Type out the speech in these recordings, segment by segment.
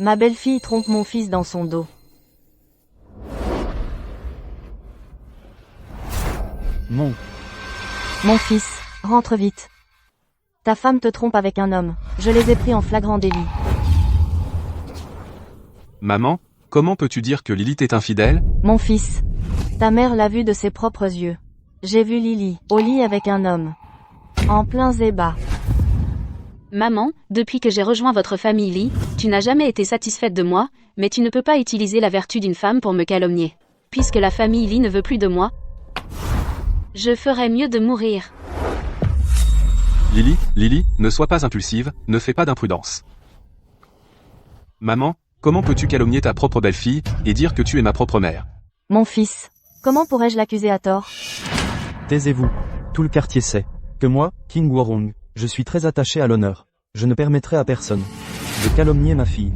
Ma belle-fille trompe mon fils dans son dos. Mon fils, rentre vite. Ta femme te trompe avec un homme. Je les ai pris en flagrant délit. Maman, comment peux-tu dire que Lilith est infidèle? Mon fils. Ta mère l'a vu de ses propres yeux. J'ai vu Lily, au lit avec un homme. En plein zébat. Maman, depuis que j'ai rejoint votre famille Lee, tu n'as jamais été satisfaite de moi, mais tu ne peux pas utiliser la vertu d'une femme pour me calomnier. Puisque la famille Lee ne veut plus de moi, je ferais mieux de mourir. Lily, ne sois pas impulsive, ne fais pas d'imprudence. Maman, comment peux-tu calomnier ta propre belle-fille, et dire que tu es ma propre mère? Mon fils. Comment pourrais-je l'accuser à tort? Taisez-vous. Tout le quartier sait que moi, King Worong, je suis très attaché à l'honneur. Je ne permettrai à personne de calomnier ma fille.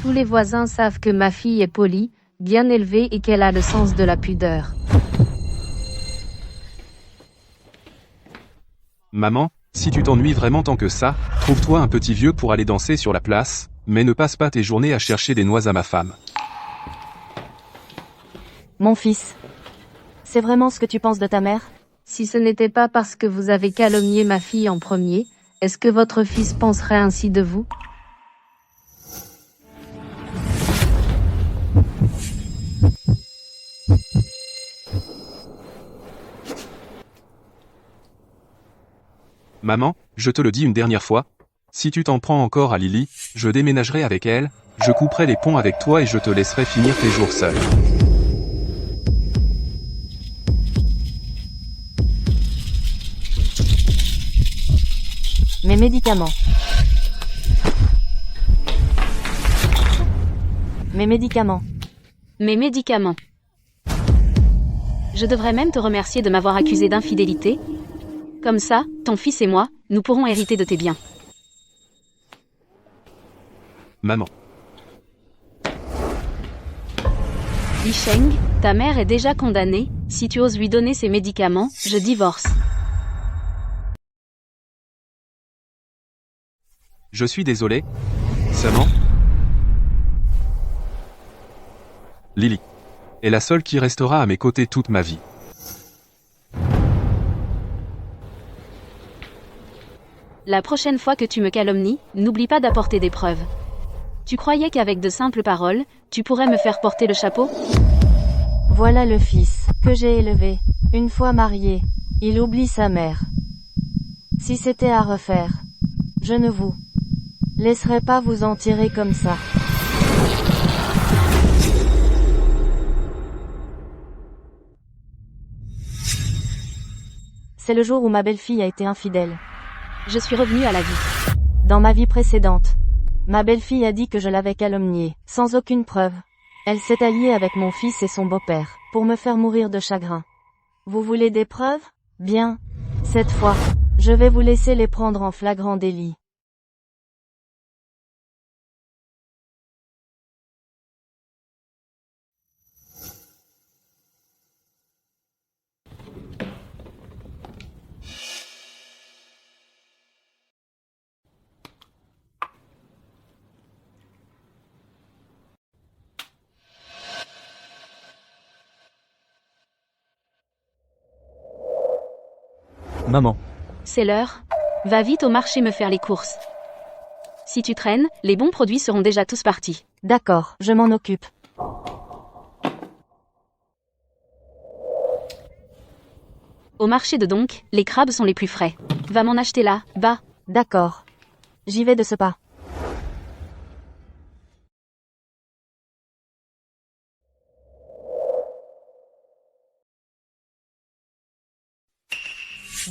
Tous les voisins savent que ma fille est polie, bien élevée et qu'elle a le sens de la pudeur. Maman, si tu t'ennuies vraiment tant que ça, trouve-toi un petit vieux pour aller danser sur la place, mais ne passe pas tes journées à chercher des noix à ma femme. Mon fils. C'est vraiment ce que tu penses de ta mère? Si ce n'était pas parce que vous avez calomnié ma fille en premier, est-ce que votre fils penserait ainsi de vous? Maman, je te le dis une dernière fois, si tu t'en prends encore à Lily, je déménagerai avec elle, je couperai les ponts avec toi et je te laisserai finir tes jours seul. Mes médicaments. Mes médicaments. Mes médicaments. Je devrais même te remercier de m'avoir accusé d'infidélité. Comme ça, ton fils et moi, nous pourrons hériter de tes biens. Maman. Li Sheng, ta mère est déjà condamnée, si tu oses lui donner ses médicaments, je divorce. Je suis désolé. Seulement, Lily est la seule qui restera à mes côtés toute ma vie. La prochaine fois que tu me calomnies, n'oublie pas d'apporter des preuves. Tu croyais qu'avec de simples paroles, tu pourrais me faire porter le chapeau? Voilà le fils que j'ai élevé. Une fois marié, il oublie sa mère. Si c'était à refaire, je ne vous laisserai pas vous en tirer comme ça. C'est le jour où ma belle-fille a été infidèle. Je suis revenue à la vie. Dans ma vie précédente, ma belle-fille a dit que je l'avais calomniée, sans aucune preuve. Elle s'est alliée avec mon fils et son beau-père, pour me faire mourir de chagrin. Vous voulez des preuves? Bien. Cette fois, je vais vous laisser les prendre en flagrant délit. Maman. C'est l'heure. Va vite au marché me faire les courses. Si tu traînes, les bons produits seront déjà tous partis. D'accord, je m'en occupe. Au marché de Donk, les crabes sont les plus frais. Va m'en acheter là, bas. D'accord. J'y vais de ce pas.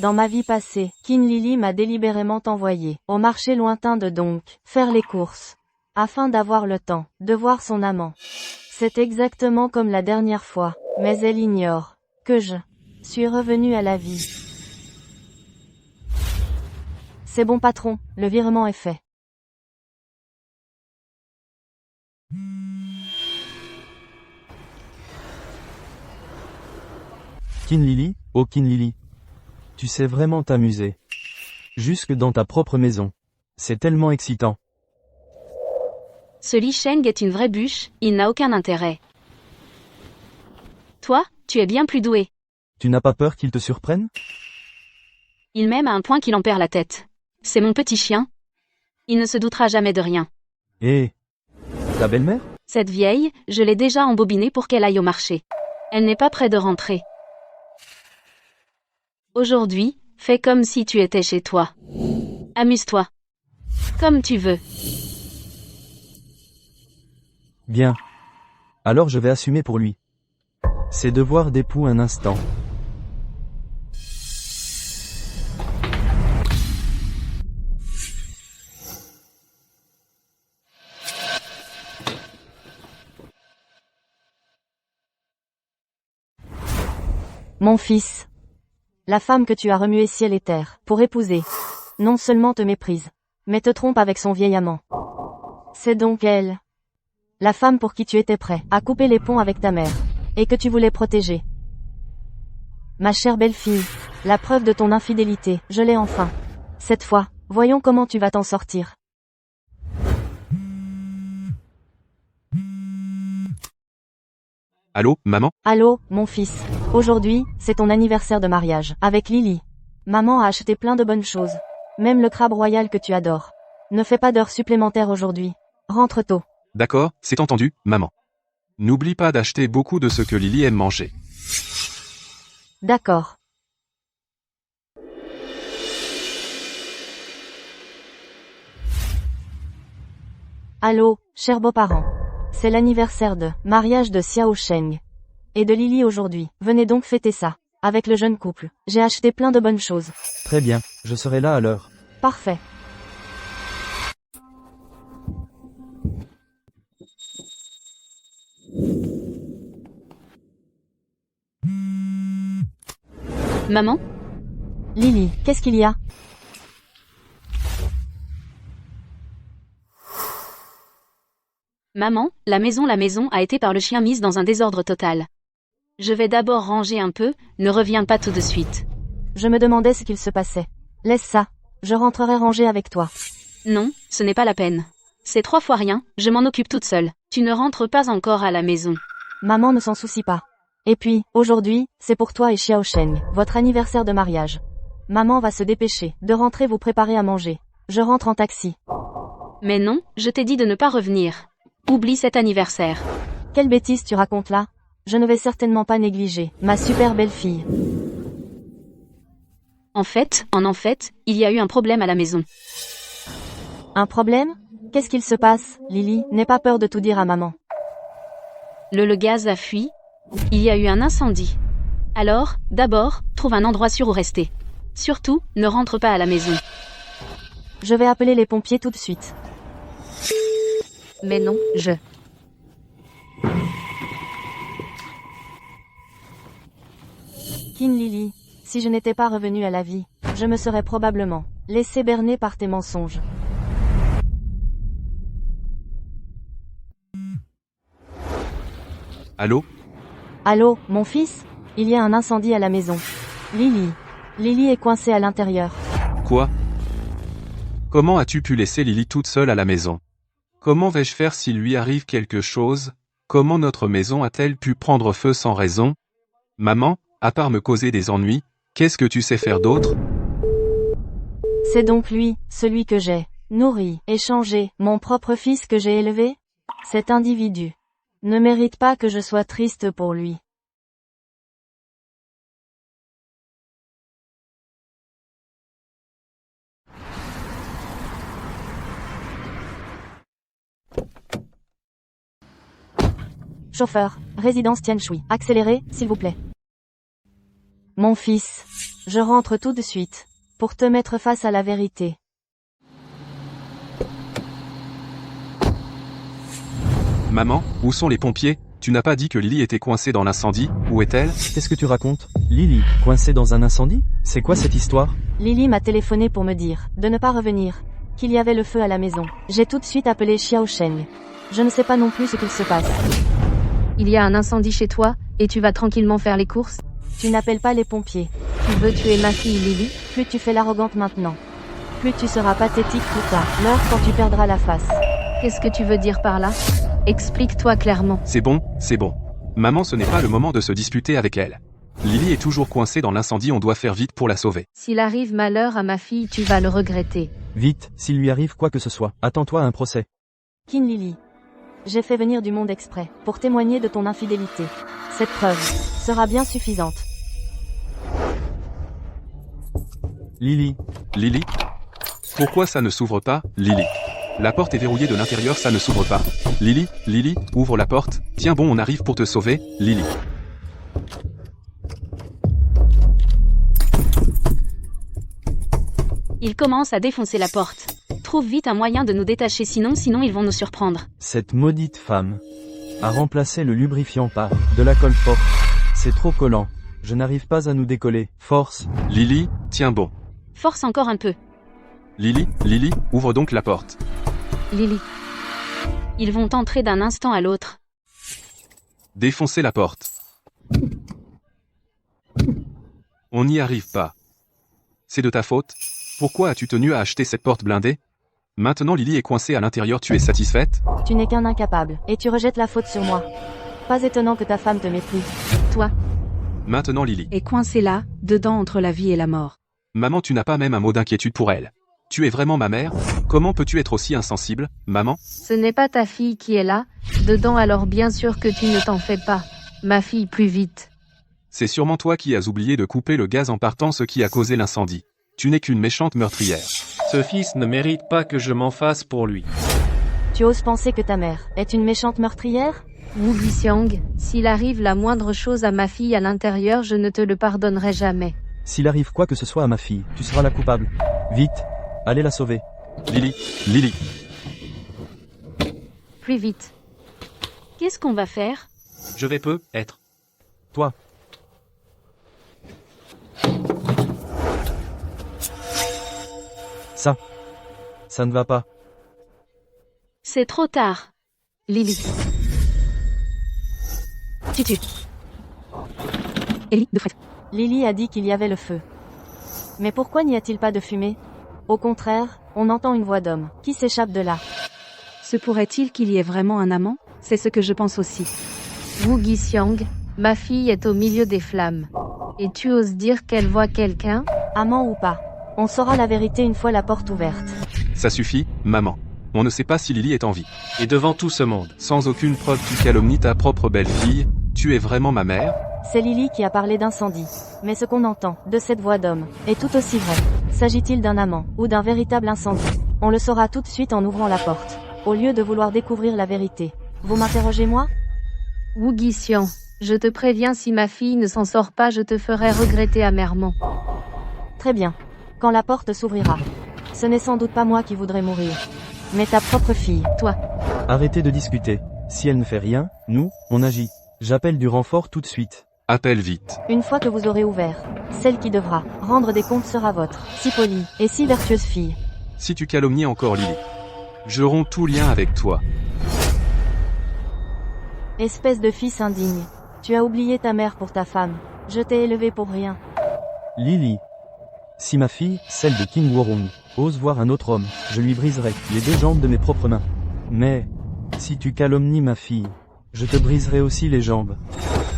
Dans ma vie passée, Qin Lily m'a délibérément envoyé au marché lointain de Donk, faire les courses, afin d'avoir le temps de voir son amant. C'est exactement comme la dernière fois, mais elle ignore que je suis revenu à la vie. C'est bon patron, le virement est fait. Qin Lily, oh Qin Lily. Tu sais vraiment t'amuser. Jusque dans ta propre maison. C'est tellement excitant. Ce Li Sheng est une vraie bûche, il n'a aucun intérêt. Toi, tu es bien plus doué. Tu n'as pas peur qu'il te surprenne? Il m'aime à un point qu'il en perd la tête. C'est mon petit chien. Il ne se doutera jamais de rien. Et ta belle-mère? Cette vieille, je l'ai déjà embobinée pour qu'elle aille au marché. Elle n'est pas près de rentrer. Aujourd'hui, fais comme si tu étais chez toi. Amuse-toi. Comme tu veux. Bien. Alors je vais assumer pour lui. Ses devoirs d'époux un instant. Mon fils. La femme que tu as remuée ciel et terre, pour épouser, non seulement te méprise, mais te trompe avec son vieil amant. C'est donc elle, la femme pour qui tu étais prêt à couper les ponts avec ta mère, et que tu voulais protéger. Ma chère belle-fille, la preuve de ton infidélité, je l'ai enfin. Cette fois, voyons comment tu vas t'en sortir. Allô, maman? Allô, mon fils. Aujourd'hui, c'est ton anniversaire de mariage, avec Lily. Maman a acheté plein de bonnes choses. Même le crabe royal que tu adores. Ne fais pas d'heures supplémentaires aujourd'hui. Rentre tôt. D'accord, c'est entendu, maman. N'oublie pas d'acheter beaucoup de ce que Lily aime manger. D'accord. Allô, chers beaux-parents. C'est l'anniversaire de mariage de Xiao Sheng et de Lily aujourd'hui. Venez donc fêter ça avec le jeune couple. J'ai acheté plein de bonnes choses. Très bien, je serai là à l'heure. Parfait. Maman? Lily, qu'est-ce qu'il y a? Maman, la maison a été par le chien mise dans un désordre total. Je vais d'abord ranger un peu, ne reviens pas tout de suite. Je me demandais ce qu'il se passait. Laisse ça. Je rentrerai ranger avec toi. Non, ce n'est pas la peine. C'est 3 fois rien, je m'en occupe toute seule. Tu ne rentres pas encore à la maison. Maman ne s'en soucie pas. Et puis, aujourd'hui, c'est pour toi et Xiao Sheng, votre anniversaire de mariage. Maman va se dépêcher de rentrer vous préparer à manger. Je rentre en taxi. Mais non, je t'ai dit de ne pas revenir. Oublie cet anniversaire. Quelle bêtise tu racontes là? Je ne vais certainement pas négliger ma super belle-fille. En fait, il y a eu un problème à la maison. Un problème? Qu'est-ce qu'il se passe, Lily? N'aie pas peur de tout dire à maman. Le gaz a fui. Il y a eu un incendie. Alors, d'abord, trouve un endroit sûr où rester. Surtout, ne rentre pas à la maison. Je vais appeler les pompiers tout de suite. Mais non, Kin Lily, si je n'étais pas revenue à la vie, je me serais probablement laissé berner par tes mensonges. Allô? Allô, mon fils? Il y a un incendie à la maison. Lily est coincée à l'intérieur. Quoi? Comment as-tu pu laisser Lily toute seule à la maison? Comment vais-je faire s'il lui arrive quelque chose? Comment notre maison a-t-elle pu prendre feu sans raison? Maman, à part me causer des ennuis, qu'est-ce que tu sais faire d'autre? C'est donc lui, celui que j'ai nourri, échangé, mon propre fils que j'ai élevé? Cet individu ne mérite pas que je sois triste pour lui. Chauffeur, résidence Tianshui, accélérez, s'il vous plaît. Mon fils, je rentre tout de suite, pour te mettre face à la vérité. Maman, où sont les pompiers? Tu n'as pas dit que Lily était coincée dans l'incendie, où est-elle? Qu'est-ce que tu racontes? Lily, coincée dans un incendie? C'est quoi cette histoire? Lily m'a téléphoné pour me dire de ne pas revenir, qu'il y avait le feu à la maison. J'ai tout de suite appelé Xiao Sheng. Je ne sais pas non plus ce qu'il se passe. Il y a un incendie chez toi, et tu vas tranquillement faire les courses? Tu n'appelles pas les pompiers. Tu veux tuer ma fille Lily? Plus tu fais l'arrogante maintenant, plus tu seras pathétique plus tard, l'heure quand tu perdras la face. Qu'est-ce que tu veux dire par là? Explique-toi clairement. C'est bon, c'est bon. Maman, ce n'est pas le moment de se disputer avec elle. Lily est toujours coincée dans l'incendie, on doit faire vite pour la sauver. S'il arrive malheur à ma fille, tu vas le regretter. Vite, s'il lui arrive quoi que ce soit, attends-toi à un procès. Kin Lily. J'ai fait venir du monde exprès, pour témoigner de ton infidélité. Cette preuve sera bien suffisante. Lily, Lily? Pourquoi ça ne s'ouvre pas, Lily? La porte est verrouillée de l'intérieur, ça ne s'ouvre pas. Lily, Lily, ouvre la porte. Tiens bon, on arrive pour te sauver, Lily. Il commence à défoncer la porte. Trouve vite un moyen de nous détacher sinon ils vont nous surprendre. cette maudite femme a remplacé le lubrifiant par de la colle forte. C'est trop collant. Je n'arrive pas à nous décoller. Force. Lily, tiens bon. Force encore un peu. Lily, Lily, ouvre donc la porte. Lily. Ils vont entrer d'un instant à l'autre. Défoncez la porte. On n'y arrive pas. C'est de ta faute? Pourquoi as-tu tenu à acheter cette porte blindée? Maintenant Lily est coincée à l'intérieur, tu es satisfaite? Tu n'es qu'un incapable, et tu rejettes la faute sur moi. Pas étonnant que ta femme te méprise. Toi, Maintenant Lily. est coincé là, dedans entre la vie et la mort. Maman, tu n'as pas même un mot d'inquiétude pour elle. Tu es vraiment ma mère? Comment peux-tu être aussi insensible, maman? ce n'est pas ta fille qui est là, dedans alors bien sûr que tu ne t'en fais pas. Ma fille, plus vite. C'est sûrement toi qui as oublié de couper le gaz en partant, ce qui a causé l'incendie. Tu n'es qu'une méchante meurtrière. Ce fils ne mérite pas que je m'en fasse pour lui. Tu oses penser que ta mère est une méchante meurtrière? Wu Guixiang, s'il arrive la moindre chose à ma fille à l'intérieur, je ne te le pardonnerai jamais. S'il arrive quoi que ce soit à ma fille, tu seras la coupable. Vite, allez la sauver. Lily, Lily. Plus vite. Qu'est-ce qu'on va faire? Je vais être. Toi. Ça ne va pas. C'est trop tard. Lily. Tutu. Ellie de Fred. Lily a dit qu'il y avait le feu. Mais pourquoi n'y a-t-il pas de fumée? Au contraire, on entend une voix d'homme qui s'échappe de là. Se pourrait-il qu'il y ait vraiment un amant? C'est ce que je pense aussi. Wu Guixiang, ma fille est au milieu des flammes. Et tu oses dire qu'elle voit quelqu'un? Amant ou pas, on saura la vérité une fois la porte ouverte. Ça suffit, maman. On ne sait pas si Lily est en vie. Et devant tout ce monde. Sans aucune preuve, tu calomnies ta propre belle-fille. Tu es vraiment ma mère? C'est Lily qui a parlé d'incendie. Mais ce qu'on entend de cette voix d'homme est tout aussi vrai. S'agit-il d'un amant ou d'un véritable incendie? On le saura tout de suite en ouvrant la porte. Au lieu de vouloir découvrir la vérité. Vous m'interrogez moi? Wu Guixiang, je te préviens, si ma fille ne s'en sort pas, je te ferai regretter amèrement. Très bien. Quand la porte s'ouvrira. Ce n'est sans doute pas moi qui voudrais mourir. Mais ta propre fille. Toi. Arrêtez de discuter. Si elle ne fait rien, nous, on agit. J'appelle du renfort tout de suite. Appelle vite. Une fois que vous aurez ouvert, celle qui devra rendre des comptes sera votre si polie et si vertueuse fille. Si tu calomnies encore Lily, je romps tout lien avec toi. Espèce de fils indigne. Tu as oublié ta mère pour ta femme. Je t'ai élevé pour rien. Lily. Si ma fille, celle de King Worong, ose voir un autre homme, je lui briserai les deux jambes de mes propres mains. Mais, si tu calomnies ma fille, je te briserai aussi les jambes.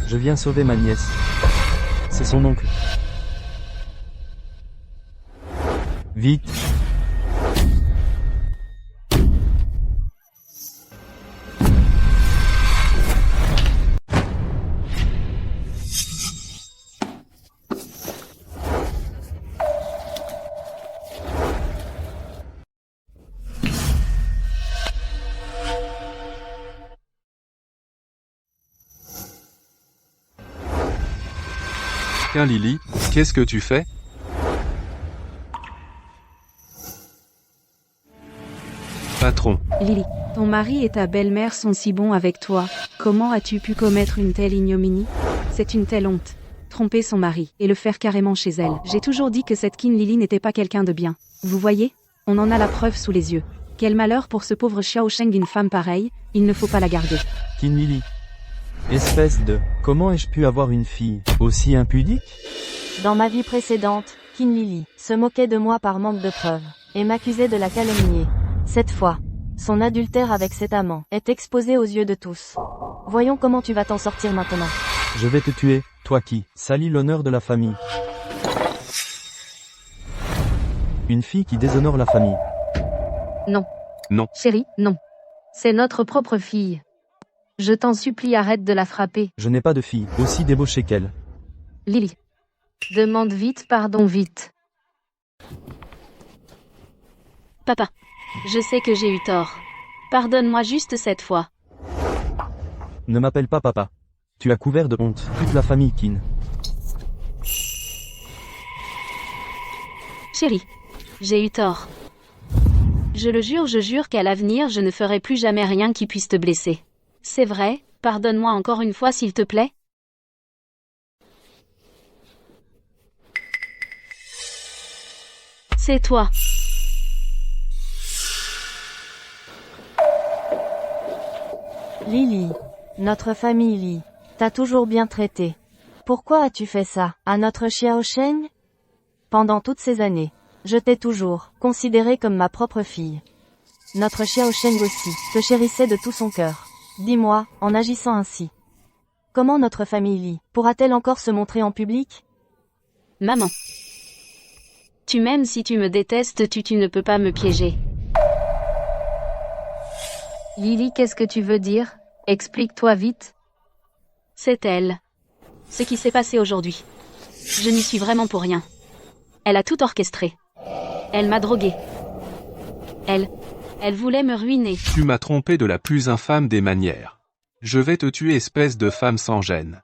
Je viens sauver ma nièce. C'est son oncle. Vite. Tiens Lily, qu'est-ce que tu fais? Patron. Lily, ton mari et ta belle-mère sont si bons avec toi. Comment as-tu pu commettre une telle ignominie? C'est une telle honte. Tromper son mari, et le faire carrément chez elle. J'ai toujours dit que cette Qin Lily n'était pas quelqu'un de bien. Vous voyez? On en a la preuve sous les yeux. Quel malheur pour ce pauvre Xiao Sheng d'une femme pareille, il ne faut pas la garder. Qin Lily. Espèce de... Comment ai-je pu avoir une fille aussi impudique? Dans ma vie précédente, Qin Lily se moquait de moi par manque de preuves, et m'accusait de la calomnier. Cette fois, Son adultère avec cet amant est exposé aux yeux de tous. Voyons comment tu vas t'en sortir maintenant. Je vais te tuer, toi qui salis l'honneur de la famille. Une fille qui déshonore la famille. Non. Non. Chérie, non. C'est notre propre fille. Je t'en supplie, arrête de la frapper. Je n'ai pas de fille, aussi débauchée qu'elle. Lily. Demande vite pardon vite. Papa. Je sais que j'ai eu tort. Pardonne-moi juste cette fois. Ne m'appelle pas papa. Tu as couvert de honte toute la famille Kin. Chérie. J'ai eu tort. Je jure qu'à l'avenir je ne ferai plus jamais rien qui puisse te blesser. C'est vrai, pardonne-moi encore une fois s'il te plaît. C'est toi. Lily. Notre famille Lee. T'a toujours bien traité. Pourquoi as-tu fait ça, à notre Xiao Sheng? Pendant toutes ces années, je t'ai toujours considérée comme ma propre fille. Notre Xiao Sheng aussi, te chérissait de tout son cœur. Dis-moi, en agissant ainsi, comment notre famille Lee pourra-t-elle encore se montrer en public? Maman. Tu m'aimes, si tu me détestes, tu ne peux pas me piéger. Lily, qu'est-ce que tu veux dire? Explique-toi vite. C'est elle. Ce qui s'est passé aujourd'hui. Je n'y suis vraiment pour rien. Elle a tout orchestré. Elle m'a drogué. Elle voulait me ruiner. Tu m'as trompé de la plus infâme des manières. Je vais te tuer, espèce de femme sans gêne.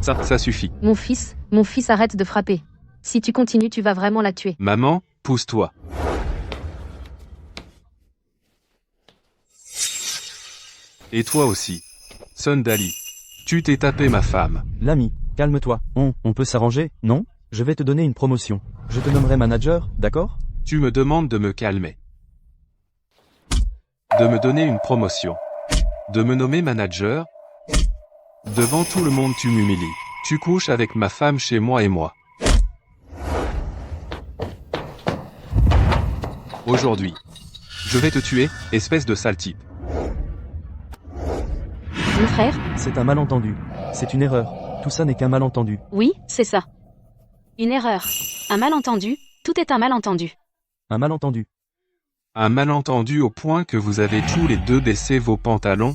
Ça suffit. Mon fils, arrête de frapper. Si tu continues, tu vas vraiment la tuer. Maman, pousse-toi. Et toi aussi. Son Dali. Tu t'es tapé ma femme. L'ami, calme-toi. On peut s'arranger, non? Je vais te donner une promotion. Je te nommerai manager, d'accord? Tu me demandes de me calmer. De me donner une promotion. De me nommer manager. Devant tout le monde tu m'humilies. Tu couches avec ma femme chez moi et moi. Aujourd'hui. Je vais te tuer, espèce de sale type. Mon frère? C'est un malentendu. C'est une erreur. Tout ça n'est qu'un malentendu. Oui, c'est ça. Une erreur. Un malentendu. Tout est un malentendu. Un malentendu. Un malentendu au point que vous avez tous les deux baissé vos pantalons.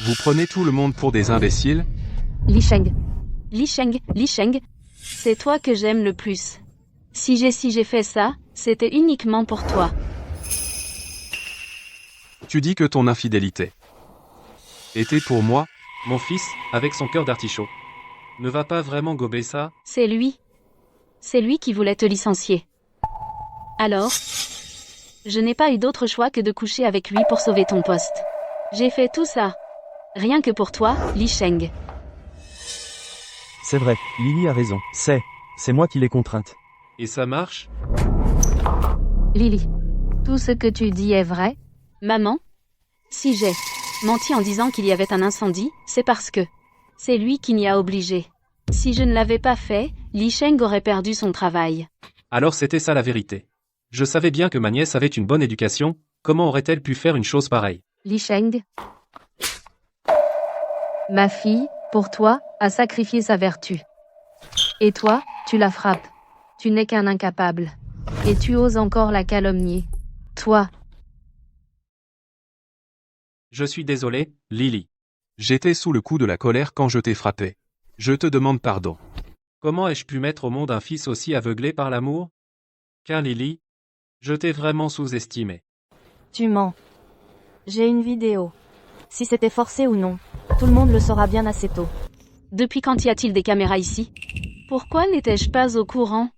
Vous prenez tout le monde pour des imbéciles. Li Sheng. Li Sheng. C'est toi que j'aime le plus. Si j'ai fait ça, c'était uniquement pour toi. Tu dis que ton infidélité était pour moi. Mon fils, avec son cœur d'artichaut. Ne va pas vraiment gober ça? C'est lui. C'est lui qui voulait te licencier. Alors, je n'ai pas eu d'autre choix que de coucher avec lui pour sauver ton poste. J'ai fait tout ça. Rien que pour toi, Li Sheng. C'est vrai, Lily a raison. C'est moi qui l'ai contrainte. Et ça marche? Lily. Tout ce que tu dis est vrai? Maman? Si j'ai menti en disant qu'il y avait un incendie, c'est parce que c'est lui qui m'y a obligé. Si je ne l'avais pas fait, Li Sheng aurait perdu son travail. Alors c'était ça la vérité. Je savais bien que ma nièce avait une bonne éducation, comment aurait-elle pu faire une chose pareille? Li Sheng. Ma fille, pour toi, a sacrifié sa vertu. Et toi, tu la frappes. Tu n'es qu'un incapable. Et tu oses encore la calomnier. Toi. Je suis désolé, Lily. J'étais sous le coup de la colère quand je t'ai frappé. Je te demande pardon. Comment ai-je pu mettre au monde un fils aussi aveuglé par l'amour? Car Lily, je t'ai vraiment sous-estimé. Tu mens. J'ai une vidéo. Si c'était forcé ou non, tout le monde le saura bien assez tôt. Depuis quand y a-t-il des caméras ici? Pourquoi n'étais-je pas au courant?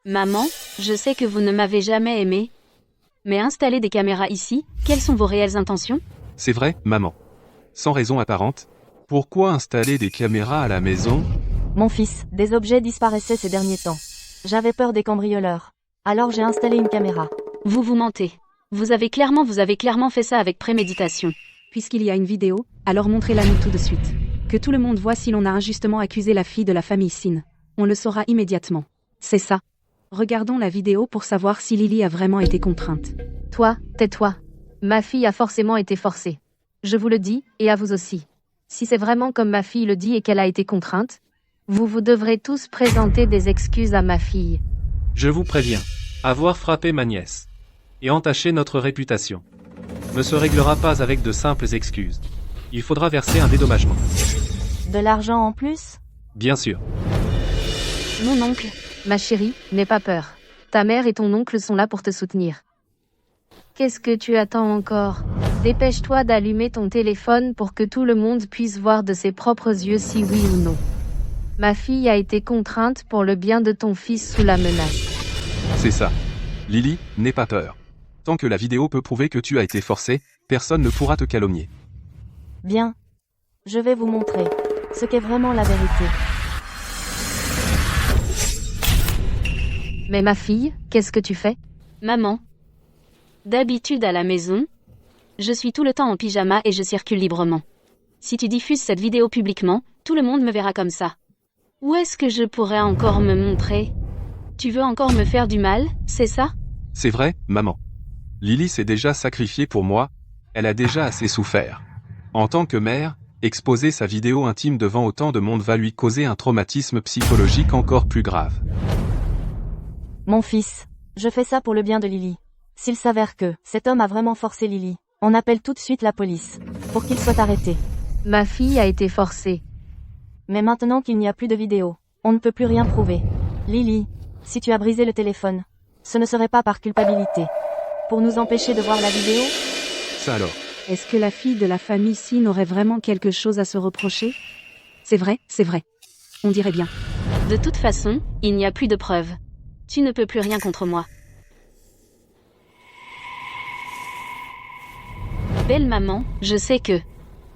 Maman, je sais que vous ne m'avez jamais aimé. Mais installer des caméras ici, quelles sont vos réelles intentions? C'est vrai, maman. Sans raison apparente. Pourquoi installer des caméras à la maison? Mon fils, des objets disparaissaient ces derniers temps. J'avais peur des cambrioleurs. Alors j'ai installé une caméra. Vous mentez. Vous avez clairement fait ça avec préméditation. Puisqu'il y a une vidéo, alors montrez-la-nous tout de suite. Que tout le monde voit si l'on a injustement accusé la fille de la famille Sin. On le saura immédiatement. C'est ça. Regardons la vidéo pour savoir si Lily a vraiment été contrainte. Toi, tais-toi. Ma fille a forcément été forcée. Je vous le dis, et à vous aussi. Si c'est vraiment comme ma fille le dit et qu'elle a été contrainte, vous devrez tous présenter des excuses à ma fille. Je vous préviens, avoir frappé ma nièce et entaché notre réputation ne se réglera pas avec de simples excuses. Il faudra verser un dédommagement. De l'argent en plus? Bien sûr. Mon oncle, ma chérie, n'aie pas peur. Ta mère et ton oncle sont là pour te soutenir. Qu'est-ce que tu attends encore? Dépêche-toi d'allumer ton téléphone pour que tout le monde puisse voir de ses propres yeux si oui ou non. Ma fille a été contrainte pour le bien de ton fils sous la menace. C'est ça. Lily, n'aie pas peur. Tant que la vidéo peut prouver que tu as été forcé, personne ne pourra te calomnier. Bien. Je vais vous montrer ce qu'est vraiment la vérité. Mais ma fille, qu'est-ce que tu fais? Maman. D'habitude à la maison, je suis tout le temps en pyjama et je circule librement. Si tu diffuses cette vidéo publiquement, tout le monde me verra comme ça. Où est-ce que je pourrais encore me montrer? Tu veux encore me faire du mal, c'est ça? C'est vrai, maman. Lily s'est déjà sacrifiée pour moi, elle a déjà assez souffert. En tant que mère, exposer sa vidéo intime devant autant de monde va lui causer un traumatisme psychologique encore plus grave. Mon fils, je fais ça pour le bien de Lily. S'il s'avère que cet homme a vraiment forcé Lily, on appelle tout de suite la police, pour qu'il soit arrêté. Ma fille a été forcée. Mais maintenant qu'il n'y a plus de vidéo, on ne peut plus rien prouver. Lily, si tu as brisé le téléphone, ce ne serait pas par culpabilité. Pour nous empêcher de voir la vidéo? Ça alors. Est-ce que la fille de la famille Sin aurait vraiment quelque chose à se reprocher? C'est vrai, c'est vrai. On dirait bien. De toute façon, il n'y a plus de preuves. Tu ne peux plus rien contre moi. Belle maman, je sais que,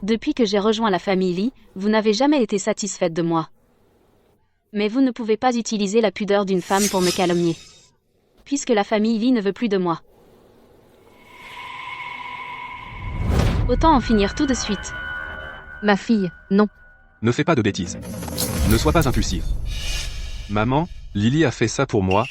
depuis que j'ai rejoint la famille Lee, vous n'avez jamais été satisfaite de moi. Mais vous ne pouvez pas utiliser la pudeur d'une femme pour me calomnier. Puisque la famille Lee ne veut plus de moi. Autant en finir tout de suite. Ma fille, non. Ne fais pas de bêtises. Ne sois pas impulsive. Maman, Lily a fait ça pour moi.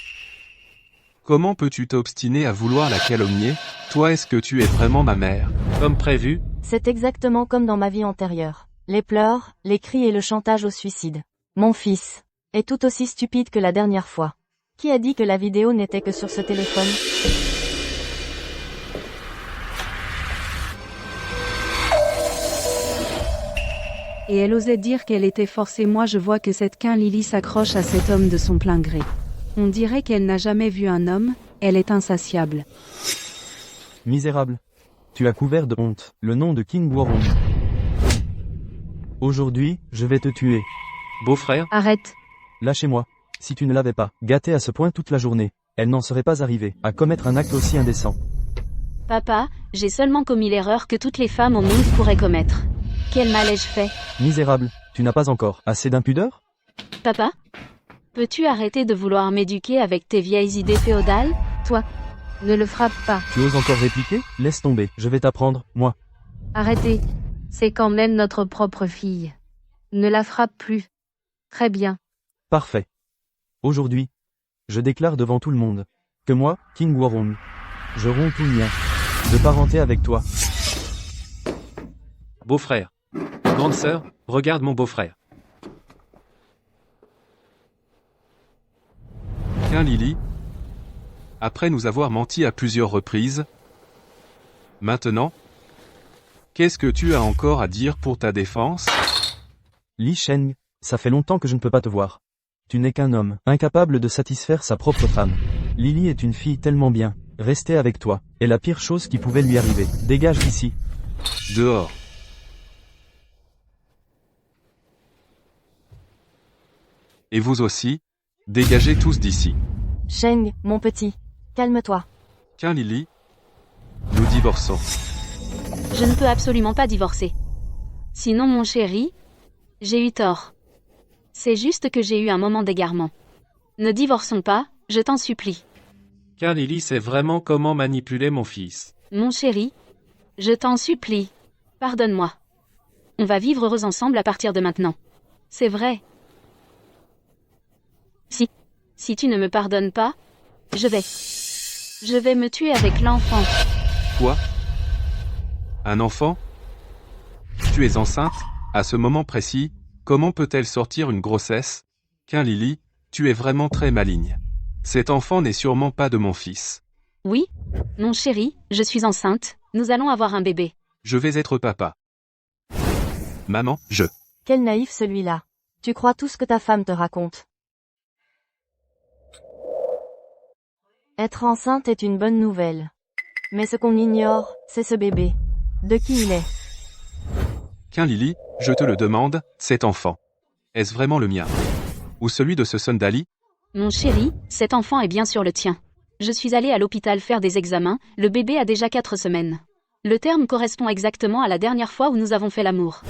Comment peux-tu t'obstiner à vouloir la calomnier? Toi, est-ce que tu es vraiment ma mère? Comme prévu, C'est exactement comme dans ma vie antérieure. Les pleurs, les cris et le chantage au suicide. Mon fils est tout aussi stupide que la dernière fois. Qui a dit que la vidéo n'était que sur ce téléphone? Et elle osait dire qu'elle était forcée. Moi je vois que cette Lily s'accroche à cet homme de son plein gré. On dirait qu'elle n'a jamais vu un homme, elle est insatiable. Misérable. Tu as couvert de honte le nom de King Warong. Aujourd'hui, je vais te tuer. beau-frère, Arrête. Lâchez-moi. Si tu ne l'avais pas gâtée à ce point toute la journée, elle n'en serait pas arrivée à commettre un acte aussi indécent. Papa, j'ai seulement commis l'erreur que toutes les femmes au monde pourraient commettre. Quel mal ai-je fait? Misérable, tu n'as pas encore assez d'impudeur? Papa? Peux-tu arrêter de vouloir m'éduquer avec tes vieilles idées féodales? Toi, ne le frappe pas. Tu oses encore répliquer? Laisse tomber, je vais t'apprendre, moi. Arrêtez. C'est quand même notre propre fille. Ne la frappe plus. Très bien. Parfait. Aujourd'hui, je déclare devant tout le monde que moi, King Warong, je romps tout lien de parenté avec toi. beau-frère. Grande sœur, regarde mon beau-frère. Tiens Lily. Après nous avoir menti à plusieurs reprises, maintenant, qu'est-ce que tu as encore à dire pour ta défense? Li Sheng, ça fait longtemps que je ne peux pas te voir. Tu n'es qu'un homme, incapable de satisfaire sa propre femme. Lily est une fille tellement bien, rester avec toi est la pire chose qui pouvait lui arriver. Dégage d'ici. Dehors. Et vous aussi, dégagez tous d'ici. Sheng, mon petit, calme-toi. Tiens Lily. Nous divorçons. Je ne peux absolument pas divorcer. Sinon mon chéri, j'ai eu tort. C'est juste que j'ai eu un moment d'égarement. Ne divorçons pas, je t'en supplie. Car Lily sait vraiment comment manipuler mon fils. Mon chéri, je t'en supplie. Pardonne-moi. On va vivre heureux ensemble à partir de maintenant. C'est vrai. Si tu ne me pardonnes pas, je vais me tuer avec l'enfant. Quoi? Un enfant? Tu es enceinte? À ce moment précis, comment peut-elle sortir une grossesse? Lily, tu es vraiment très maligne. Cet enfant n'est sûrement pas de mon fils. Oui? Mon chéri, je suis enceinte, nous allons avoir un bébé. Je vais être papa. Maman, Quel naïf celui-là. Tu crois tout ce que ta femme te raconte. Être enceinte est une bonne nouvelle. Mais ce qu'on ignore, c'est ce bébé. De qui il est? Lily, je te le demande, cet enfant. Est-ce vraiment le mien? Ou celui de ce Sundali? Mon chéri, cet enfant est bien sûr le tien. Je suis allée à l'hôpital faire des examens, le bébé a déjà 4 semaines. Le terme correspond exactement à la dernière fois où nous avons fait l'amour.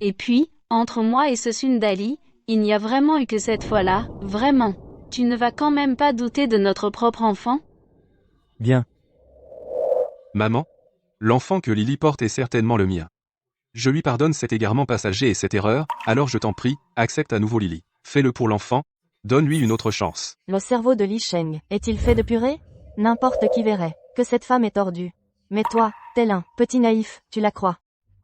Et puis, entre moi et ce Sundali, il n'y a vraiment eu que cette fois-là, vraiment. Tu ne vas quand même pas douter de notre propre enfant? Bien. Maman? L'enfant que Lily porte est certainement le mien. Je lui pardonne cet égarement passager et cette erreur, alors je t'en prie, accepte à nouveau Lily. Fais-le pour l'enfant, donne-lui une autre chance. Le cerveau de Li Sheng est-il fait de purée? N'importe qui verrait que cette femme est tordue. Mais toi, tel un petit naïf, tu la crois.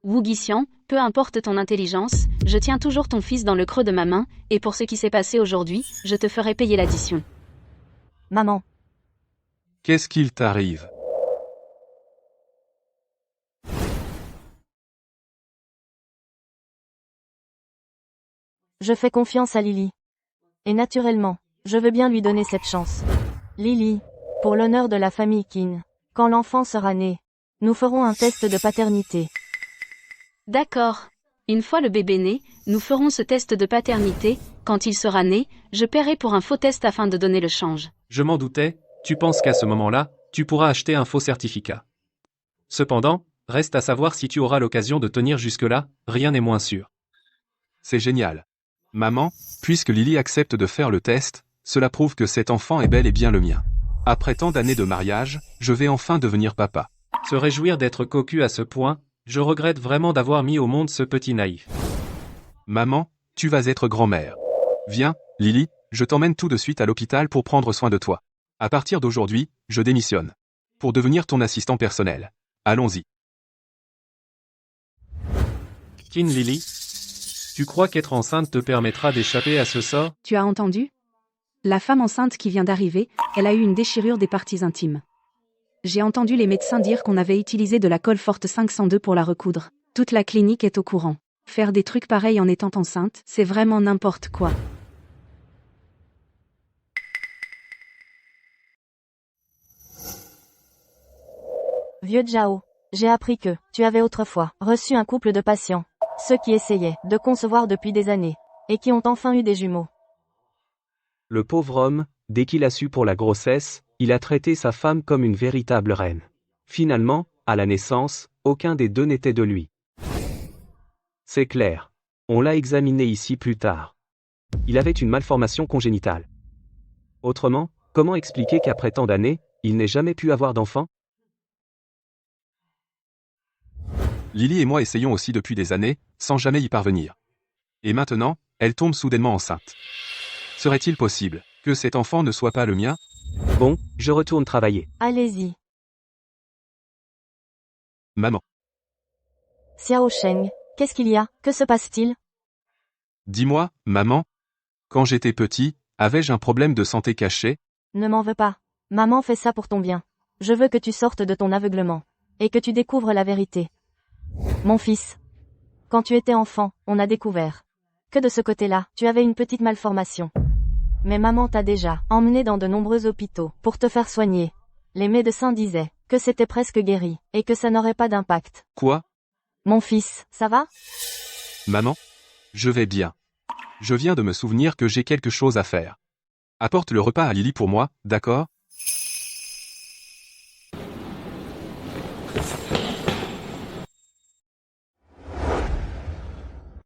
Wu Guixian, peu importe ton intelligence, je tiens toujours ton fils dans le creux de ma main, et pour ce qui s'est passé aujourd'hui, je te ferai payer l'addition. Maman, Qu'est-ce qu'il t'arrive? je fais confiance à Lily. Et naturellement, je veux bien lui donner cette chance. Lily, pour l'honneur de la famille Qin, quand l'enfant sera né, nous ferons un test de paternité. D'accord. Une fois le bébé né, nous ferons ce test de paternité, quand il sera né, je paierai pour un faux test afin de donner le change. Je m'en doutais, tu penses qu'à ce moment-là, tu pourras acheter un faux certificat. Cependant, reste à savoir si tu auras l'occasion de tenir jusque-là, rien n'est moins sûr. C'est génial. Maman, puisque Lily accepte de faire le test, cela prouve que cet enfant est bel et bien le mien. Après tant d'années de mariage, je vais enfin devenir papa. Se réjouir d'être cocu à ce point, je regrette vraiment d'avoir mis au monde ce petit naïf. Maman, tu vas être grand-mère. Viens, Lily, je t'emmène tout de suite à l'hôpital pour prendre soin de toi. À partir d'aujourd'hui, je démissionne. Pour devenir ton assistant personnel. Allons-y. Lily, tu crois qu'être enceinte te permettra d'échapper à ce sort? Tu as entendu? La femme enceinte qui vient d'arriver, elle a eu une déchirure des parties intimes. J'ai entendu les médecins dire qu'on avait utilisé de la colle forte 502 pour la recoudre. Toute la clinique est au courant. Faire des trucs pareils en étant enceinte, c'est vraiment n'importe quoi. Vieux Zhao, j'ai appris que tu avais autrefois reçu un couple de patients, ceux qui essayaient de concevoir depuis des années, et qui ont enfin eu des jumeaux. Le pauvre homme, dès qu'il a su pour la grossesse, il a traité sa femme comme une véritable reine. Finalement, à la naissance, aucun des deux n'était de lui. C'est clair. On l'a examiné ici plus tard. Il avait une malformation congénitale. Autrement, comment expliquer qu'après tant d'années, il n'ait jamais pu avoir d'enfant? Lily et moi essayons aussi depuis des années, sans jamais y parvenir. Et maintenant, elle tombe soudainement enceinte. Serait-il possible que cet enfant ne soit pas le mien? Bon, je retourne travailler. Allez-y. Maman, Xiao Sheng, qu'est-ce qu'il y a? Que se passe-t-il? dis-moi, maman. Quand j'étais petit, avais-je un problème de santé caché? Ne m'en veux pas. Maman fait ça pour ton bien. Je veux que tu sortes de ton aveuglement. Et que tu découvres la vérité. Mon fils. Quand tu étais enfant, on a découvert que de ce côté-là, tu avais une petite malformation. Mais maman t'a déjà emmené dans de nombreux hôpitaux pour te faire soigner. Les médecins disaient que c'était presque guéri, et que ça n'aurait pas d'impact. Quoi? Mon fils, ça va? Maman? Je vais bien. Je viens de me souvenir que j'ai quelque chose à faire. Apporte le repas à Lily pour moi, d'accord?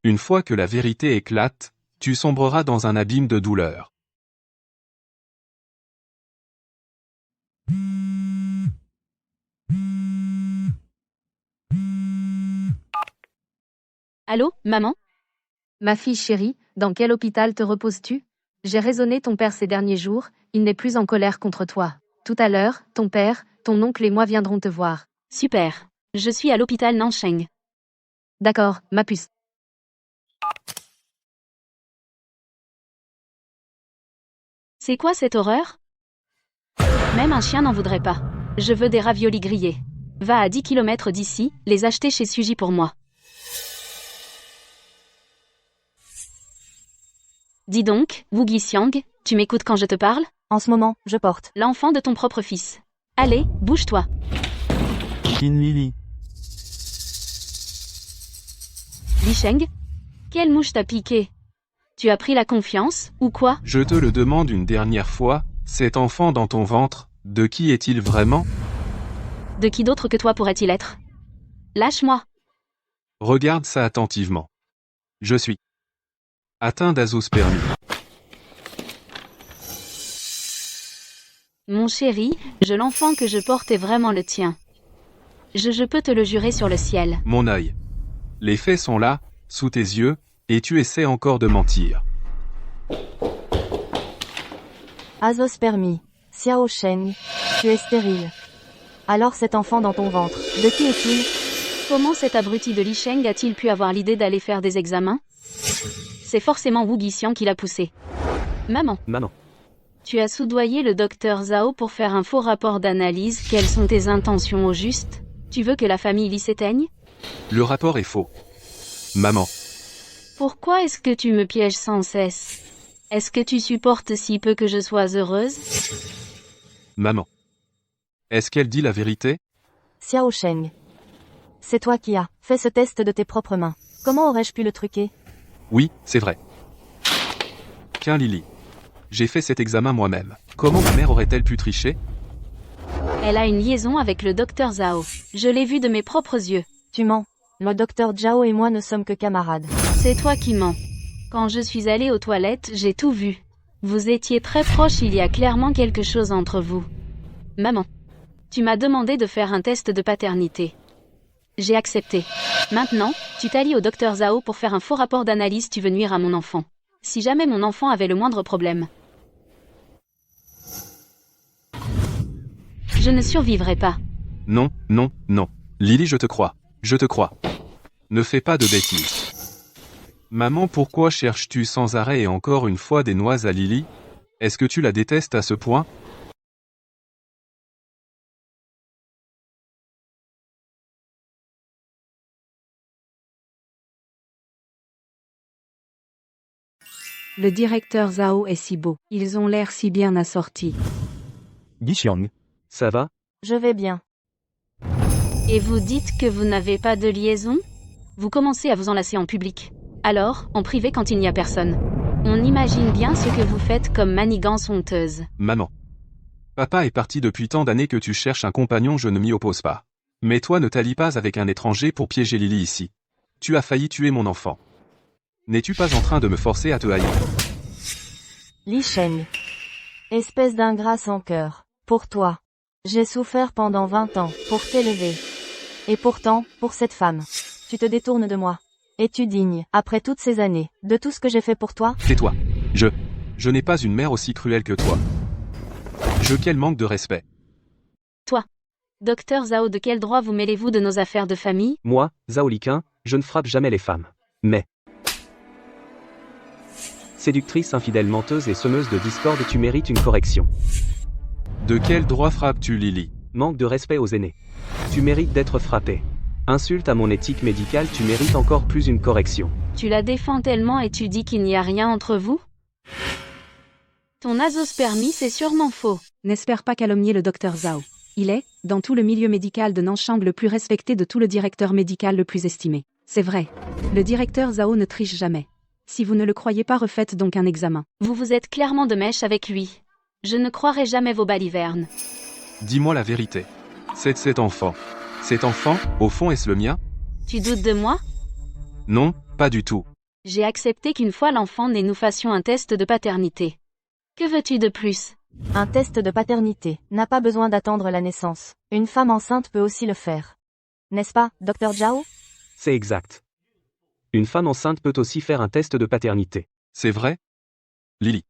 Une fois que la vérité éclate, tu sombreras dans un abîme de douleur. Allô, maman? Ma fille chérie, dans quel hôpital te reposes-tu? J'ai raisonné ton père ces derniers jours, il n'est plus en colère contre toi. Tout à l'heure, ton père, ton oncle et moi viendrons te voir. Super. Je suis à l'hôpital Nansheng. D'accord, ma puce. C'est quoi cette horreur? Même un chien n'en voudrait pas. Je veux des raviolis grillés. Va à 10 km d'ici, les acheter chez Suji pour moi. Dis donc, Wu Xiang, tu m'écoutes quand je te parle? En ce moment, je porte. L'enfant de ton propre fils. Allez, bouge-toi. Qin Lily. Li Sheng? Quelle mouche t'a piqué? Tu as pris la confiance, ou quoi? Je te le demande une dernière fois, cet enfant dans ton ventre, de qui est-il vraiment? De qui d'autre que toi pourrait-il être? Lâche-moi. Regarde ça attentivement. Je suis atteint d'azospermie. Mon chéri, l'enfant que je porte est vraiment le tien. Je peux te le jurer sur le ciel. Mon œil. Les faits sont là, sous tes yeux, et tu essaies encore de mentir. Azospermie. Xiao Sheng. Tu es stérile. Alors cet enfant dans ton ventre, de qui est-il? Comment cet abruti de Li Sheng a-t-il pu avoir l'idée d'aller faire des examens? C'est forcément Wu Xiang qui l'a poussé. Maman, Maman. tu as soudoyé le docteur Zhao pour faire un faux rapport d'analyse. Quelles sont tes intentions au juste? Tu veux que la famille Li s'éteigne? Le rapport est faux. Maman. Pourquoi est-ce que tu me pièges sans cesse? Est-ce que tu supportes si peu que je sois heureuse? Maman. Est-ce qu'elle dit la vérité? Xiao Sheng. C'est toi qui as fait ce test de tes propres mains. Comment aurais-je pu le truquer? Oui, c'est vrai. Qin Lily. J'ai fait cet examen moi-même. Comment ma mère aurait-elle pu tricher? Elle a une liaison avec le docteur Zhao. Je l'ai vu de mes propres yeux. Tu mens. Le docteur Zhao et moi ne sommes que camarades. C'est toi qui mens. Quand je suis allée aux toilettes, j'ai tout vu. Vous étiez très proches, il y a clairement quelque chose entre vous. Maman, tu m'as demandé de faire un test de paternité. J'ai accepté. Maintenant, tu t'allies au docteur Zhao pour faire un faux rapport d'analyse, tu veux nuire à mon enfant. Si jamais mon enfant avait le moindre problème, je ne survivrai pas. Non, non, non. Lily, je te crois. Je te crois. Ne fais pas de bêtises. Maman, pourquoi cherches-tu sans arrêt et encore une fois des noix à Lily? Est-ce que tu la détestes à ce point? Le directeur Zhao est si beau. Ils ont l'air si bien assortis. Xiang. Ça va? Je vais bien. Et vous dites que vous n'avez pas de liaison? Vous commencez à vous enlacer en public. Alors, en privé quand il n'y a personne. On imagine bien ce que vous faites comme manigance honteuse. Maman. Papa est parti depuis tant d'années que tu cherches un compagnon, je ne m'y oppose pas. Mais toi ne t'allies pas avec un étranger pour piéger Lily ici. Tu as failli tuer mon enfant. N'es-tu pas en train de me forcer à te haïr? Li Sheng. Espèce d'ingrat sans cœur. Pour toi. J'ai souffert pendant 20 ans, pour t'élever. Et pourtant, pour cette femme. Tu te détournes de moi. Es-tu digne, après toutes ces années, de tout ce que j'ai fait pour toi? Tais-toi. Je n'ai pas une mère aussi cruelle que toi. Quel manque de respect. Toi. Docteur Zhao, de quel droit vous mêlez-vous de nos affaires de famille? Moi, Zhao Liqin, je ne frappe jamais les femmes. Mais... séductrice, infidèle, menteuse et semeuse de discorde, tu mérites une correction. De quel droit frappes-tu Lily? Manque de respect aux aînés. Tu mérites d'être frappé. Insulte à mon éthique médicale, tu mérites encore plus une correction. Tu la défends tellement et tu dis qu'il n'y a rien entre vous? Ton azospermie, c'est sûrement faux. N'espère pas calomnier le docteur Zhao. Il est, dans tout le milieu médical de Nanshang, le plus respecté de tout, le directeur médical le plus estimé. C'est vrai. Le directeur Zhao ne triche jamais. Si vous ne le croyez pas, refaites donc un examen. Vous vous êtes clairement de mèche avec lui. Je ne croirai jamais vos balivernes. Dis-moi la vérité. C'est cet enfant. Cet enfant, au fond, est-ce le mien? Tu doutes de moi? Non, pas du tout. J'ai accepté qu'une fois l'enfant né, nous fassions un test de paternité. Que veux-tu de plus? Un test de paternité n'a pas besoin d'attendre la naissance. Une femme enceinte peut aussi le faire. N'est-ce pas, docteur Zhao? C'est exact. Une femme enceinte peut aussi faire un test de paternité. C'est vrai? Lily.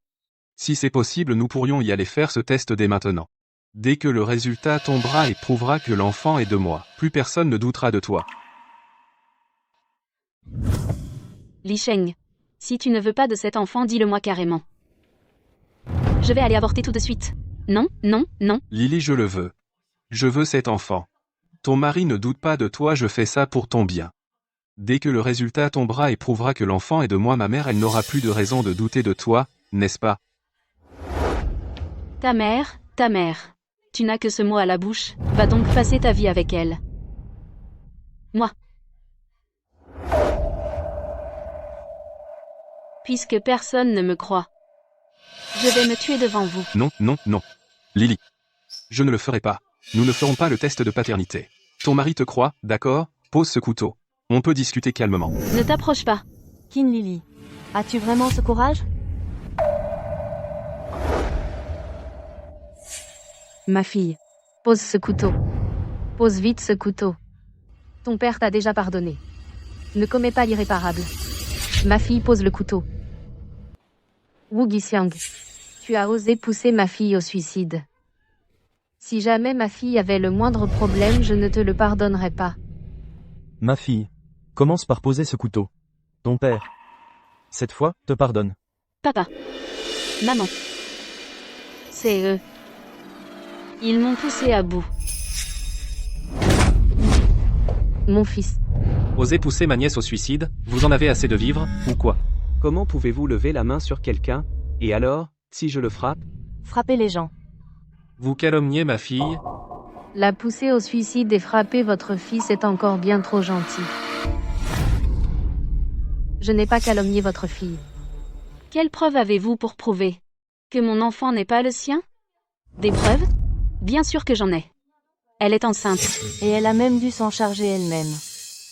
Si c'est possible, nous pourrions y aller faire ce test dès maintenant. Dès que le résultat tombera et prouvera que l'enfant est de moi, plus personne ne doutera de toi. Li Sheng. Si tu ne veux pas de cet enfant, dis-le-moi carrément. Je vais aller avorter tout de suite. Non, non, non. Lily, je le veux. Je veux cet enfant. Ton mari ne doute pas de toi, je fais ça pour ton bien. Dès que le résultat tombera et prouvera que l'enfant est de moi, ma mère, elle n'aura plus de raison de douter de toi, n'est-ce pas? Ta mère, ta mère. Tu n'as que ce mot à la bouche, va donc passer ta vie avec elle. Moi. Puisque personne ne me croit. Je vais me tuer devant vous. Non, non, non. Lily. Je ne le ferai pas. Nous ne ferons pas le test de paternité. Ton mari te croit, d'accord? Pose ce couteau. On peut discuter calmement. Ne t'approche pas. Qin Lily. As-tu vraiment ce courage? Ma fille. Pose ce couteau. Pose vite ce couteau. Ton père t'a déjà pardonné. Ne commets pas l'irréparable. Ma fille, pose le couteau. Wu Guixiang. Tu as osé pousser ma fille au suicide. Si jamais ma fille avait le moindre problème, je ne te le pardonnerais pas. Ma fille. Commence par poser ce couteau. Ton père. Cette fois, te pardonne. Papa. Maman. C'est eux. Ils m'ont poussé à bout. Mon fils. Osez pousser ma nièce au suicide, vous en avez assez de vivre, ou quoi? Comment pouvez-vous lever la main sur quelqu'un? Et alors, si je le frappe? Frappez les gens. Vous calomniez ma fille? La pousser au suicide et frapper votre fils est encore bien trop gentil. Je n'ai pas calomnié votre fille. Quelle preuve avez-vous pour prouver que mon enfant n'est pas le sien? Des preuves? Bien sûr que j'en ai. Elle est enceinte. Et elle a même dû s'en charger elle-même.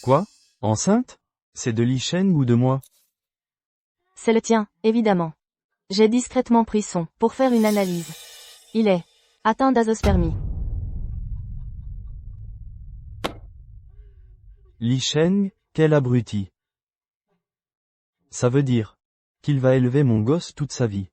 Quoi? Enceinte? C'est de Li Sheng ou de moi? C'est le tien, évidemment. J'ai discrètement pris son, pour faire une analyse. Il est atteint d'azospermie. Li Sheng, quel abruti. Ça veut dire qu'il va élever mon gosse toute sa vie.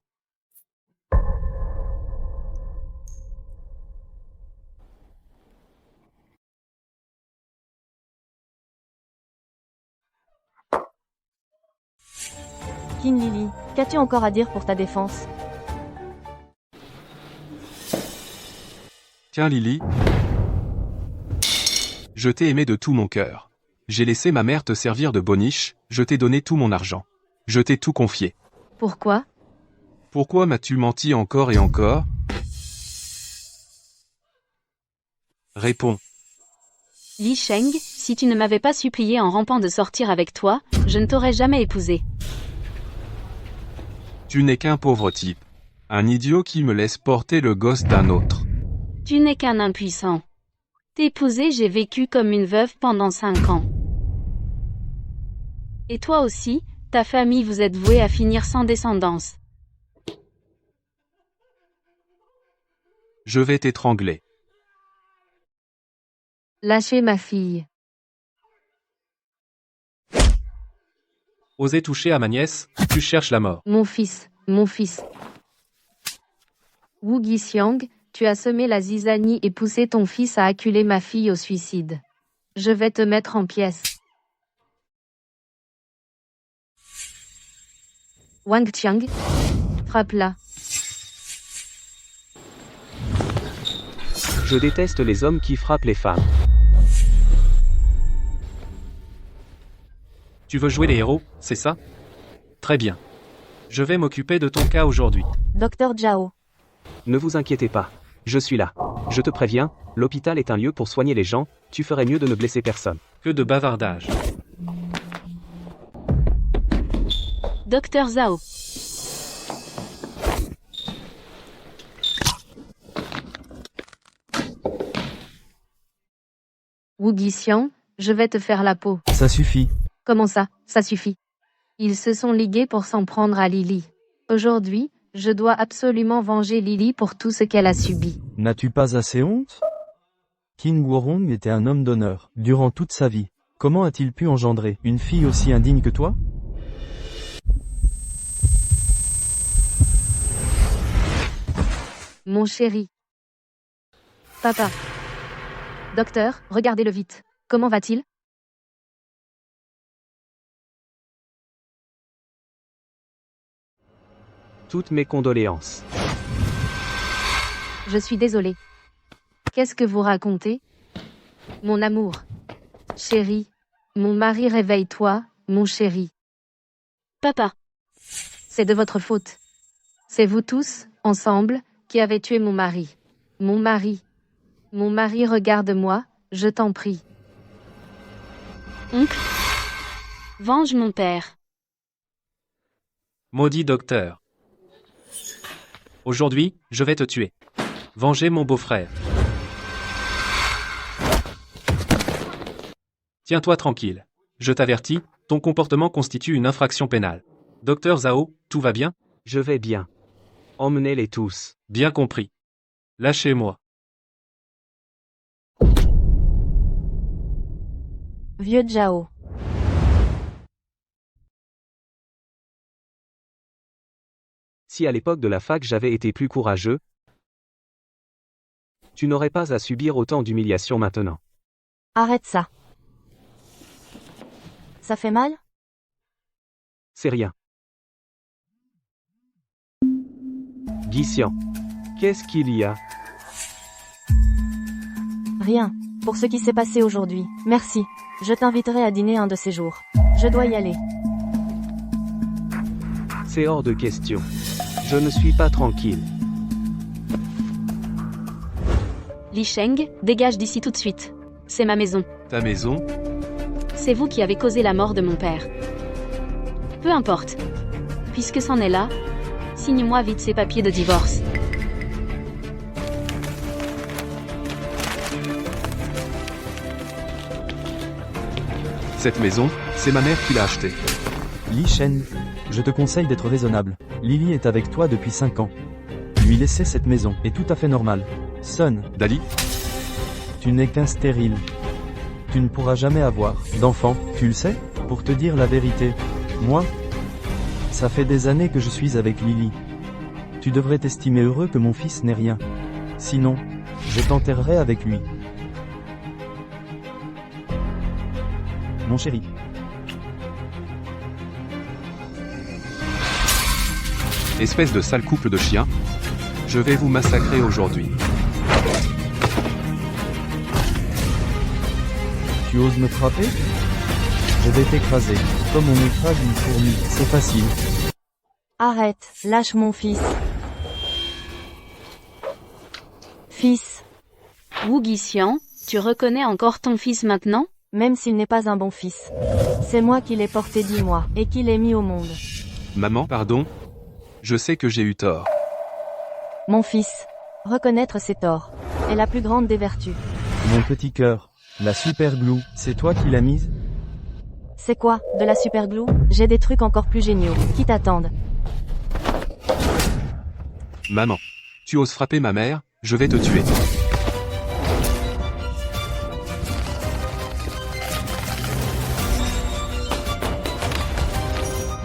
Qin Lily, qu'as-tu encore à dire pour ta défense? Tiens Lily. Je t'ai aimé de tout mon cœur. J'ai laissé ma mère te servir de boniche, je t'ai donné tout mon argent. Je t'ai tout confié. Pourquoi? Pourquoi m'as-tu menti encore et encore? Réponds. Li Sheng, si tu ne m'avais pas supplié en rampant de sortir avec toi, je ne t'aurais jamais épousé. Tu n'es qu'un pauvre type. Un idiot qui me laisse porter le gosse d'un autre. Tu n'es qu'un impuissant. T'épouser, j'ai vécu comme une veuve pendant 5 ans. Et toi aussi, ta famille, vous êtes vouée à finir sans descendance. Je vais t'étrangler. Lâchez ma fille. Osez toucher à ma nièce, tu cherches la mort. Mon fils, mon fils. Wu Guixiang, tu as semé la zizanie et poussé ton fils à acculer ma fille au suicide. Je vais te mettre en pièces. Wang Qiang, frappe-la. Je déteste les hommes qui frappent les femmes. Tu veux jouer les héros, c'est ça? Très bien. Je vais m'occuper de ton cas aujourd'hui. Docteur Zhao. Ne vous inquiétez pas. Je suis là. Je te préviens, l'hôpital est un lieu pour soigner les gens, tu ferais mieux de ne blesser personne. Que de bavardage. Docteur Zhao. Wu Guixiang, je vais te faire la peau. Ça suffit. Comment ça, ça suffit? Ils se sont ligués pour s'en prendre à Lily. Aujourd'hui, je dois absolument venger Lily pour tout ce qu'elle a subi. N'as-tu pas assez honte? Qin Guorong était un homme d'honneur, durant toute sa vie. Comment a-t-il pu engendrer une fille aussi indigne que toi? Mon chéri. Papa. Docteur, regardez-le vite. Comment va-t-il? Toutes mes condoléances. Je suis désolée. Qu'est-ce que vous racontez? Mon amour. Chéri. Mon mari, réveille-toi, mon chéri. Papa. C'est de votre faute. C'est vous tous, ensemble, qui avez tué mon mari. Mon mari. Mon mari, regarde-moi, je t'en prie. Oncle. Venge mon père. Maudit docteur. Aujourd'hui, je vais te tuer. Venger mon beau-frère. Tiens-toi tranquille. Je t'avertis, ton comportement constitue une infraction pénale. Docteur Zhao, tout va bien? Je vais bien. Emmenez-les tous. Bien compris. Lâchez-moi. Vieux Zhao. Si à l'époque de la fac j'avais été plus courageux, tu n'aurais pas à subir autant d'humiliations maintenant. Arrête ça. Ça fait mal? C'est rien. Guixian. Qu'est-ce qu'il y a? Rien. Pour ce qui s'est passé aujourd'hui. Merci. Je t'inviterai à dîner un de ces jours. Je dois y aller. C'est hors de question. Je ne suis pas tranquille. Li Sheng, dégage d'ici tout de suite. C'est ma maison. Ta maison? C'est vous qui avez causé la mort de mon père. Peu importe. Puisque c'en est là, signe-moi vite ces papiers de divorce. Cette maison, c'est ma mère qui l'a achetée. Li Shen, je te conseille d'être raisonnable. Lily est avec toi depuis 5 ans. Lui laisser cette maison est tout à fait normal. Sun, Dali? tu n'es qu'un stérile. Tu ne pourras jamais avoir d'enfant, tu le sais? Pour te dire la vérité, moi, ça fait des années que je suis avec Lily. Tu devrais t'estimer heureux que mon fils n'ait rien. Sinon, je t'enterrerai avec lui. Mon chéri. Espèce de sale couple de chiens. Je vais vous massacrer aujourd'hui. Tu oses me frapper? Je vais t'écraser, comme on écrase une fourmi, c'est facile. Arrête, lâche mon fils. Fils, Wu Guixian, tu reconnais encore ton fils maintenant? même s'il n'est pas un bon fils. C'est moi qui l'ai porté 10 mois, et qui l'ai mis au monde. Maman, pardon? Je sais que j'ai eu tort. Mon fils. Reconnaître ses torts est la plus grande des vertus. Mon petit cœur, la super glue, c'est toi qui l'as mise? C'est quoi, de la super glue? J'ai des trucs encore plus géniaux, qui t'attendent. Maman. Tu oses frapper ma mère, je vais te tuer.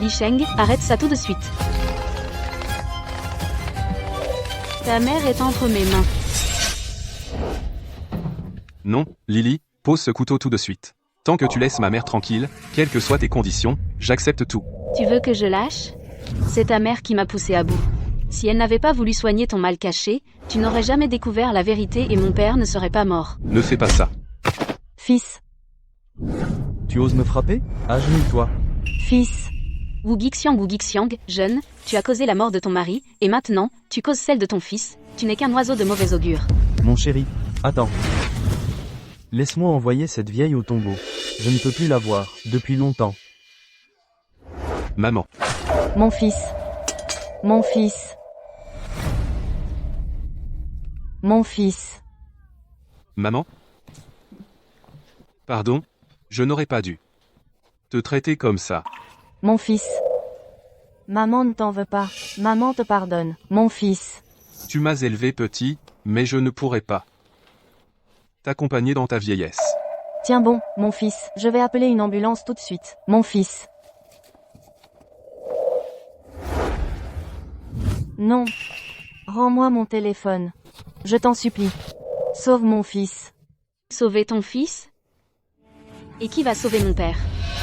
Li Sheng, arrête ça tout de suite. Ta mère est entre mes mains. Non, Lily, pose ce couteau tout de suite. Tant que tu laisses ma mère tranquille, quelles que soient tes conditions, j'accepte tout. Tu veux que je lâche? C'est ta mère qui m'a poussé à bout. Si elle n'avait pas voulu soigner ton mal caché, tu n'aurais jamais découvert la vérité et mon père ne serait pas mort. Ne fais pas ça. Fils. Tu oses me frapper? Agenouille-toi. Fils. Wu Gixiang, jeune, tu as causé la mort de ton mari, et maintenant, tu causes celle de ton fils, tu n'es qu'un oiseau de mauvais augure. Mon chéri, attends. Laisse-moi envoyer cette vieille au tombeau. Je ne peux plus la voir, depuis longtemps. Maman. Mon fils. Mon fils. Mon fils. Maman? Pardon? Je n'aurais pas dû te traiter comme ça. Mon fils. Maman ne t'en veut pas. Maman te pardonne. Mon fils. Tu m'as élevé petit, mais je ne pourrai pas t'accompagner dans ta vieillesse. Tiens bon, mon fils, je vais appeler une ambulance tout de suite. Mon fils. Non. Rends-moi mon téléphone. Je t'en supplie. Sauve mon fils. Sauver ton fils? Et qui va sauver mon père?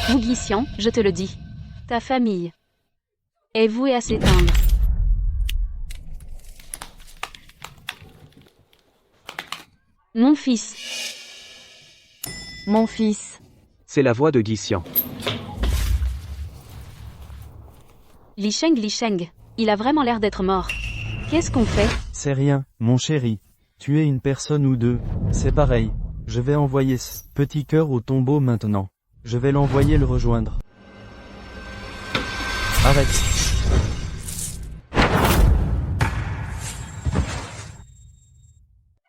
Wu Guixian, je te le dis. Ta famille est vouée à s'éteindre. Mon fils. Mon fils. C'est la voix de Guixian. Li Sheng, il a vraiment l'air d'être mort. Qu'est-ce qu'on fait? C'est rien, mon chéri. Tuer une personne ou deux, c'est pareil. Je vais envoyer ce petit cœur au tombeau maintenant. Je vais l'envoyer le rejoindre. Arrête.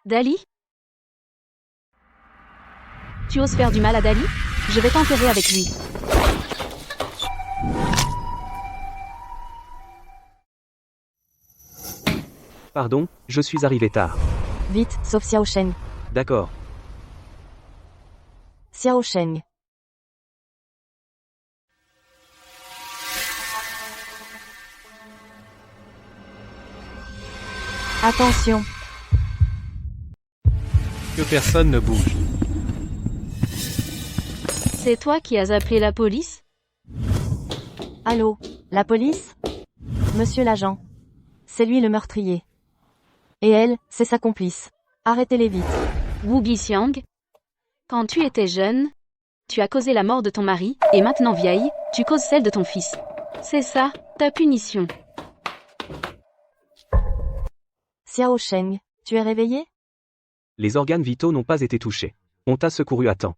Dali? Tu oses faire du mal à Dali? Je vais t'enterrer avec lui. Pardon, je suis arrivé tard. Vite, sauve Xiao Sheng. D'accord. Xiao Sheng. Attention. Que personne ne bouge. C'est toi qui as appelé la police? Allô? La police? Monsieur l'agent. C'est lui le meurtrier. Et elle, c'est sa complice. Arrêtez-les vite. Wu Guixiang? Quand tu étais jeune, tu as causé la mort de ton mari, et maintenant vieille, tu causes celle de ton fils. C'est ça, ta punition. Xiao Sheng, tu es réveillé? Les organes vitaux n'ont pas été touchés. On t'a secouru à temps.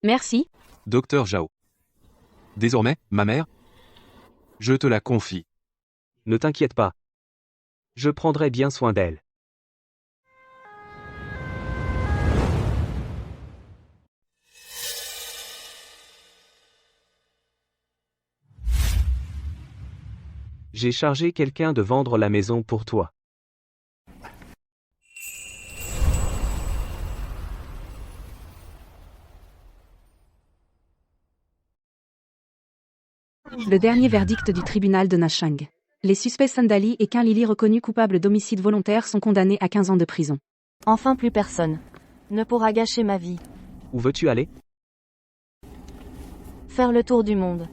Merci. Docteur Zhao. Désormais, ma mère? Je te la confie. Ne t'inquiète pas. Je prendrai bien soin d'elle. J'ai chargé quelqu'un de vendre la maison pour toi. Le dernier verdict du tribunal de Nashang. Les suspects Sandali et Qin Lili reconnus coupables d'homicide volontaire sont condamnés à 15 ans de prison. Enfin plus personne ne pourra gâcher ma vie. Où veux-tu aller? Faire le tour du monde.